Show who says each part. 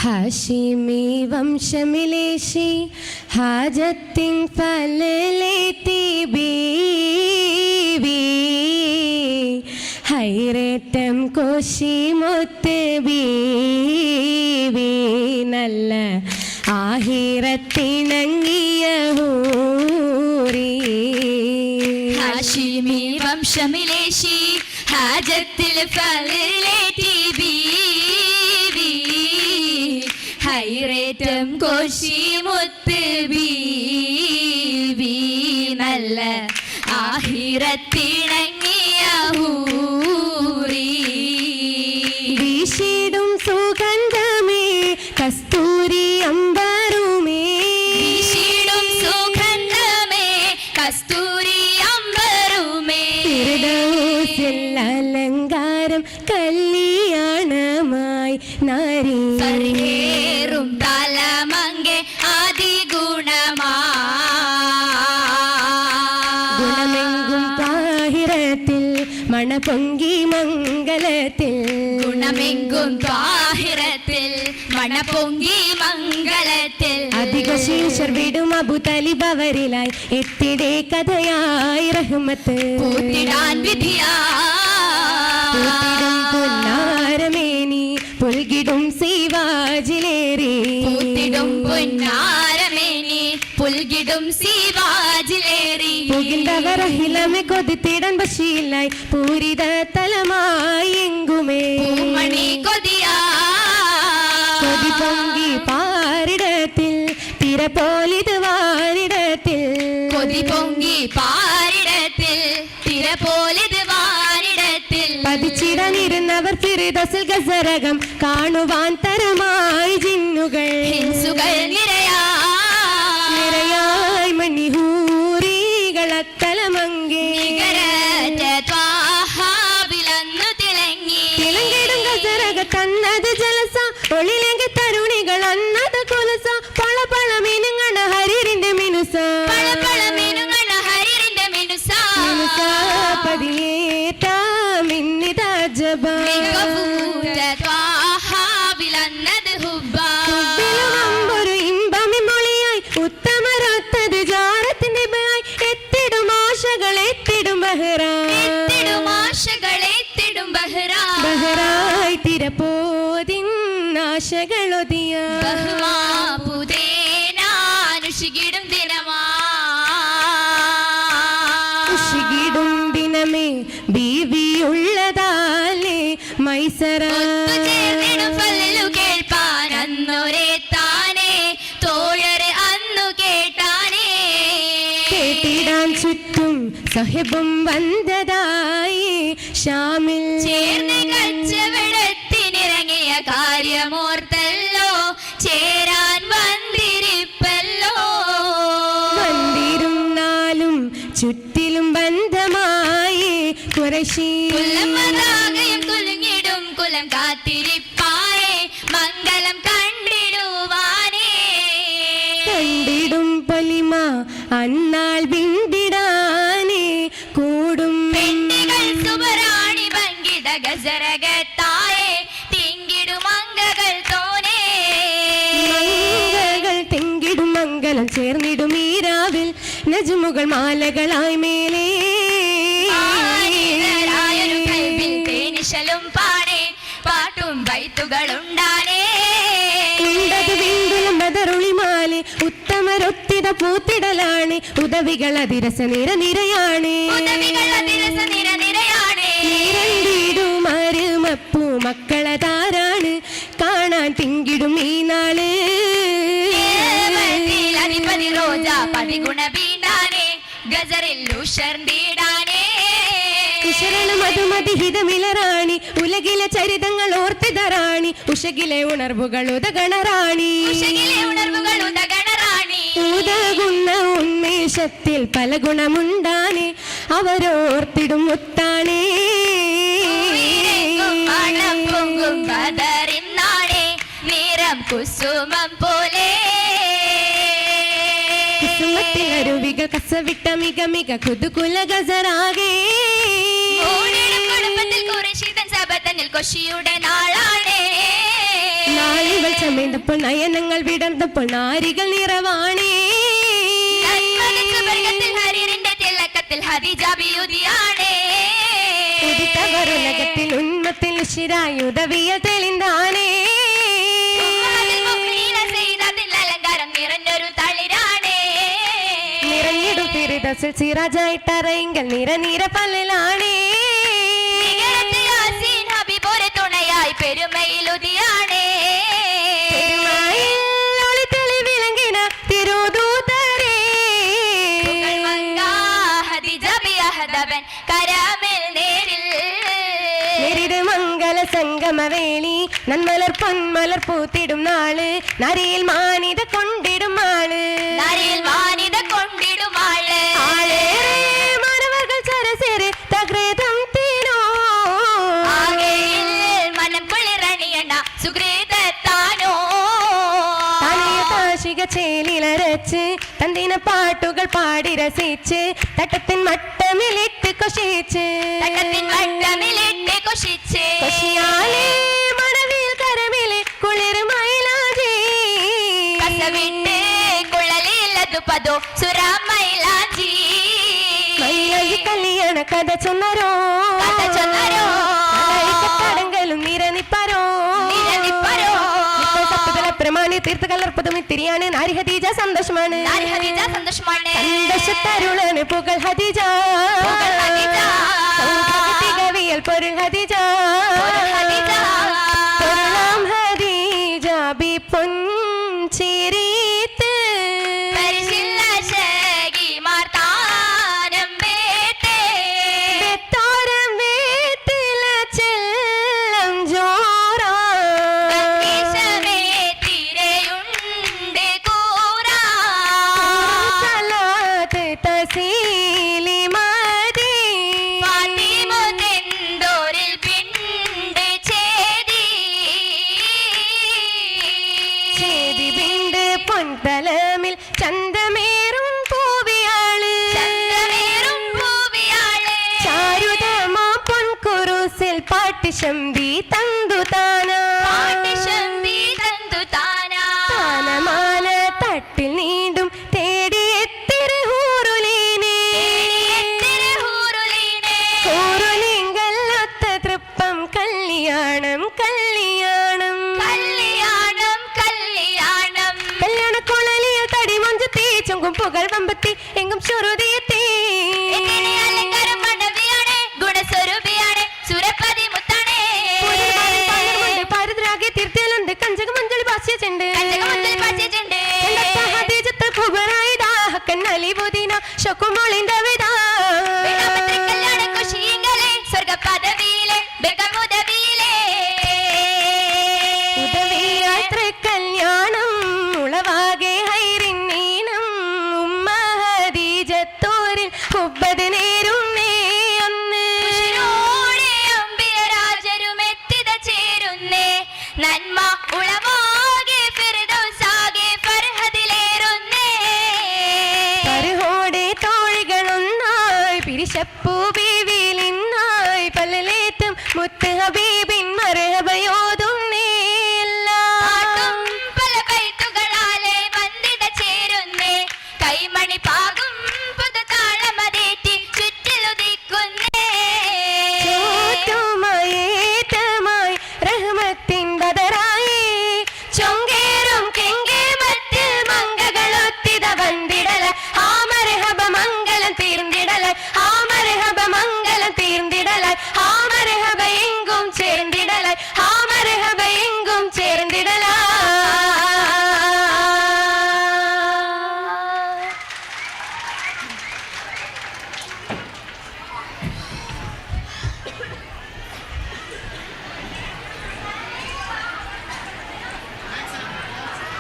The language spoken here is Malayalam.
Speaker 1: ഹാഷിമി വംശമിലേശി ഹാജത്തിൻ ഫലലേത്തി ബീവി ഹൈറേറ്റം കോശി മുത്ത് ബീവി നല്ല ആഹിറത്തിണങ്ങിയ ഹൂറി.
Speaker 2: ഹാഷിമി വംശമിലേശി ഹാജത്തിൽ ഫലലേത്തി ബീവി ഹൈറേറ്റം കോശി മുത്ത് ബീവി നല്ല ആഹിറത്തിണങ്ങിയ ഹൂറി.
Speaker 1: വീശിടും സുഗന്ധമേ കസ്തൂരി അമ്പറുമേ
Speaker 2: വീശിടും സുഗന്ധമേ കസ്തൂരി അമ്പറുമേ
Speaker 1: അലങ്കാരം കല്യാണമായി നാരി
Speaker 2: സരിയേറും തലമങ്കെ ആദിഗുണമാ
Speaker 1: ഗുണമെങ്കും താഹിറത്തിൽ മണപൊങ്കി മംഗളത്തിൽ
Speaker 2: ഗുണമെങ്കും താഹിറത്തിൽ മണപൊങ്കി മംഗളത്തിൽ
Speaker 1: അധിക ശീർഷർ വിടും അബു തലിബ് അവരിലായി എത്തിടേ കഥയായി റഹ്മത്ത്
Speaker 2: പൂത്തിടാൻ വിധിയാ
Speaker 1: പൊന്നാരമേനി പുൽകിടും സീവാജിലേറി
Speaker 2: പൂത്തിടും പൊന്നാരമേനി പുൽകിടും സീവാജിലേറി
Speaker 1: പുകിന്തവരഹിലമെ കൊതിത്തിടൻ ബശീലായി പൂരിത തലമായി എങ്കുമേ
Speaker 2: പൂമണി കൊതിയാ
Speaker 1: കൊതി പൊങ്കി പാരിടത്തിൽ തിര പോലിത് വാരിടത്തിൽ
Speaker 2: കൊതി പൊങ്കി പാരിടത്തിൽ തിര പോലിത് വാരിടത്തിൽ
Speaker 1: പതിച്ചിടനിരുന്നവർ ഫിർദൗസിൽ ഗസരകം കാണുവാൻ തരമായി ജിന്നുകൾ
Speaker 2: ഹിൻസുകൾ
Speaker 1: നിരയായി മണിഹൂറികളത്തലമങ്കേ
Speaker 2: നികരറ്റ ത്വാഹാവിലന്നു തിളങ്ങി
Speaker 1: തിളങ്ങിടും ഗസരക തന്നത് ജലസ ഒളിലെങ്കി തരുണികൾ അന്നത് കുലസ പളപള മിനുങ്ങണ ഹരിറിന്റെ മിനുസ
Speaker 2: പളപള മിനുങ്ങണ ഹരിറിന്റെ മിനുസ
Speaker 1: പതിയേറ്റ മിന്നിത ജബ
Speaker 2: മികവൂറ്റ ത്വാഹാവിലന്നത് ഹുബ്ബ
Speaker 1: ഒരു ഇമ്പമി മൊഴിയായി ഉത്തമരൊത്തത് ജാരത്തിന്റെ ബയായി എത്തിടും ആശകൾ എത്തിടും
Speaker 2: എത്തിടും ആശകൾ എത്തിടും ബഹ്റാ
Speaker 1: ബഹറായി തിരപ്പോതിൻ ആശകളൊതിയ
Speaker 2: ബഹുമാപുതേനാനുഷികിടും ദിനമാ
Speaker 1: ഉഷികിടും ദിനമേ ബീവിയുള്ളതാലേ മൈസറ
Speaker 2: ഒത്തുചേർന്നിടും ഫല്ലു കേൾപ്പാൻ അന്നൊരേ താനേ തോഴര് അന്നു കേട്ടാനേ
Speaker 1: കേട്ടിടാൻ ചുറ്റും സഹിബും വന്നതായി ഷാമിൽ
Speaker 2: ചേർന്ന് കച്ചവടത്തിനിറങ്ങിയ കാര്യമോർത്തല്ലോ ചേരാൻ വന്നിരിപ്പല്ലോ
Speaker 1: വന്തിരും നാലും ചുറ്റിലും ബന്ധമായി കുറശി
Speaker 2: കുലമതാകയും കുലുങ്ങിടും കുലം കാത്തിരിപ്പായേ മംഗളം കണ്ടിടുവാനേ
Speaker 1: കണ്ടിടും പൊലിമ അന്നാൾ വിണ്ടിടാനേ കൂടും
Speaker 2: പെണ്ണികൾ സുബറാണി പങ്കിട ഗസരകത്തായേ തിങ്കിടും അംഗകൾ തോനേ
Speaker 1: മംഗകൾ തെങ്കിടും മംഗലം ചേർന്നിടും ഈ രാവിൽ നജ്മുകൾ മാലകളായി മേലേ
Speaker 2: ആയിരരായൊരു കൽബിൽ തേനിശലും പാടേ പാട്ടും ബൈത്തുകളുണ്ടാനേ
Speaker 1: ഉണ്ടത് വിണ്ടുലും ബദറുളിമാലെ ഉത്തമരൊത്തിത പൂത്തിടലാണ് ഉദവികൾ അതിരസ നിരനിരയാണ്
Speaker 2: ഉദവികൾ അതിരസ നിരനിരയാണേ
Speaker 1: നിരണ്ടിടും അരുമപ്പൂ മക്കളതാരാണ് കാണാൻ തിങ്കിടും ഈ നാള്
Speaker 2: ഏവത്തിൽ അധിപതി റോജ പതിഗുണ വീണ്ടാനേ ഗസറിൽ ഉഷർന്നീടാനേ
Speaker 1: ശരണം അതുമതിഹിതമിലറാണി ഉലകിലെ ചരിതങ്ങൾ ഓർത്തിതറാണി ഉഷകിലെ ഉണർവുകൾ ഉദഗണറാണി
Speaker 2: ഉഷകിലെ ഉണർവുകൾ ഉദഗണറാണി
Speaker 1: ഉദകുന്ന ഉന്മേഷത്തിൽ പല ഗുണമുണ്ടാണ് അവരോർത്തിടും മുത്താണേ
Speaker 2: മണം പൊങ്കും ബദറിന്നാണേ നിറം കുസുമം പോലെ
Speaker 1: കുസുമത്തിലരുവികൾ കസവിട്ട മിക മിക കുതുകുല ഗസറാകേ
Speaker 2: കുടുംബത്തിൽ കുറശീതൻ സബത്തനിൽ കൊശിയുടെ നാളാണേ
Speaker 1: നാളികൾ ചമയ്ന്നപ്പോൾ നയനങ്ങൾ വിടർന്നപ്പോൾ നാരികൾ നിറവാണേ
Speaker 2: സ്വർഗത്തിൽ ഹരീറിന്റെ തിളക്കത്തിൽ ഹദീജ ബിയുദിയാണേ
Speaker 1: ഉദിത്തവരുലകത്തിൽ ഉന്മത്തിൽ ശിരായുധവിയ തെളിന്താനേ
Speaker 2: അലങ്കാരം നിറഞ്ഞൊരു തളിരാണേ
Speaker 1: നിറഞ്ഞിടും ഫിർദൗസിൽ സിറാജായിട്ടറയെങ്കിൽ നിറനീര പല്ലിലാണേ
Speaker 2: ഹബീബോരെ തുണയായി പെരുമയിലുദിയാണേ
Speaker 1: വിളങ്ങിന തിരുദൂതരേ
Speaker 2: ഹദവൻ കരാമിൽ നേരിൽ
Speaker 1: നേരിട് മംഗള സംഗമവേളി നന്മലർ പൊന്മലർ പൂത്തിടും നാള് നരിയിൽ മാനിത കൊണ്ടിടും ആള്
Speaker 2: നരിയിൽ മാനിത കൊണ്ടിടും ആള്
Speaker 1: ആളേറെ മാനവർകൾ സരസേരെ തകൃതം തീരോ
Speaker 2: ആകെയിൽ മനം കുളിരണിയണ്ട സുഗ്രേതത്താനോ
Speaker 1: തനിയ കാശിക ചേലിലരച്ച് തന്തിന പാട്ടുകൾ പാടി രസിച്ച് തട്ടത്തിൻ മട്ടമിലിട്ട് കൊശിച്ച്
Speaker 2: തട്ടത്തിൻ വട്ടമിലിട്ട് കൊശിച്ച്
Speaker 1: കൊശിയാലേ മണവിൽ കരമിലെ കുളിർ മൈലാജി
Speaker 2: കസവിട്ട് കുഴലില്ലതു പദോ സുരാമൈലാജി
Speaker 1: മൈലാജി കല്യാണ കഥ ചൊന്നരോ
Speaker 2: കഥ ചൊന്നരോ
Speaker 1: കടങ്കലും നിരനിപ്പരോ
Speaker 2: നിരനിപ്പരോ
Speaker 1: പ്രമാണി തീർത്ഥ കലർപ്പതും ഇത്തിരിയാണ് നാരി ഹദീജ സന്തോഷമാണ്
Speaker 2: നാരി ഹദീജ സന്തോഷമാണ്
Speaker 1: സന്തോഷത്തരുളാണ് പുകൾ ഹദീജ
Speaker 2: പുകൾ ഹദീജ.
Speaker 1: തികവിയൽ പൊരുൾ ഹദീജ
Speaker 2: പൊരുൾ ഹദീജ.
Speaker 1: പൊരുളാം ഹദീജ ബി പൊൻചിരീത്ത്
Speaker 2: പരിശില്ല ശകിമാർ താനം വേട്ടേ
Speaker 1: വെത്തോരം വീട്ടില ചെല്ലം ജോറാ
Speaker 2: ഈശമേ തിരയുണ്ട് കൂറാ
Speaker 1: സലാത്ത് തസീലി മദീ
Speaker 2: ഫാത്തിമുതെന്തോരിൽ പിണ്ട് ചേതി
Speaker 1: ചേതി വിണ്ട് പൊൻതലമിൽ ചന്തമേറും പൂവിയാള്
Speaker 2: ചന്ദ്രമേറും പൂവിയാളെ
Speaker 1: ചാരുതമാ പൊൻകുറുസിൽ പാട്ടിശമ്പി തന്തു താനാ
Speaker 2: പാട്ടിശമ്പി തന്തു താനാ
Speaker 1: താനമാല തട്ടിൽ നീണ്ടും തേടിയെത്തിരി ഹൂറുലീനെ
Speaker 2: തേടിയെത്തിരി ഹൂറുലീനെ.
Speaker 1: ഹൂറുലിങ്കല്ലൊത്ത തൃപ്പം കല്യാണം കല്യാണം
Speaker 2: കല്യാണം കല്യാണം
Speaker 1: കല്യാണക്കുഴലിൽ തടി മഞ്ചത്തി ചൊങ്കും പുകൾ വമ്പത്തി എങ്കും ശ്രുതിയെത്തി
Speaker 2: എങ്ങനെ അലങ്കാരം മണവിയാണ് ഗുണസ്വരൂപിയാണ് സുരപ്പതി മുത്താണ്
Speaker 1: പാരദ്രാഗി തീർത്തിയലുണ്ട് കഞ്ചക മഞ്ചളി ഭാഷ്യച്ചുണ്ട്
Speaker 2: കഞ്ചകമുത്തിൽ പച്ചച്ചുണ്ട്
Speaker 1: ഹദീജത്ത് ഖുബറായി ദാഹക്കൻ അലി ബുദീന ഷക്കുമോളിൻ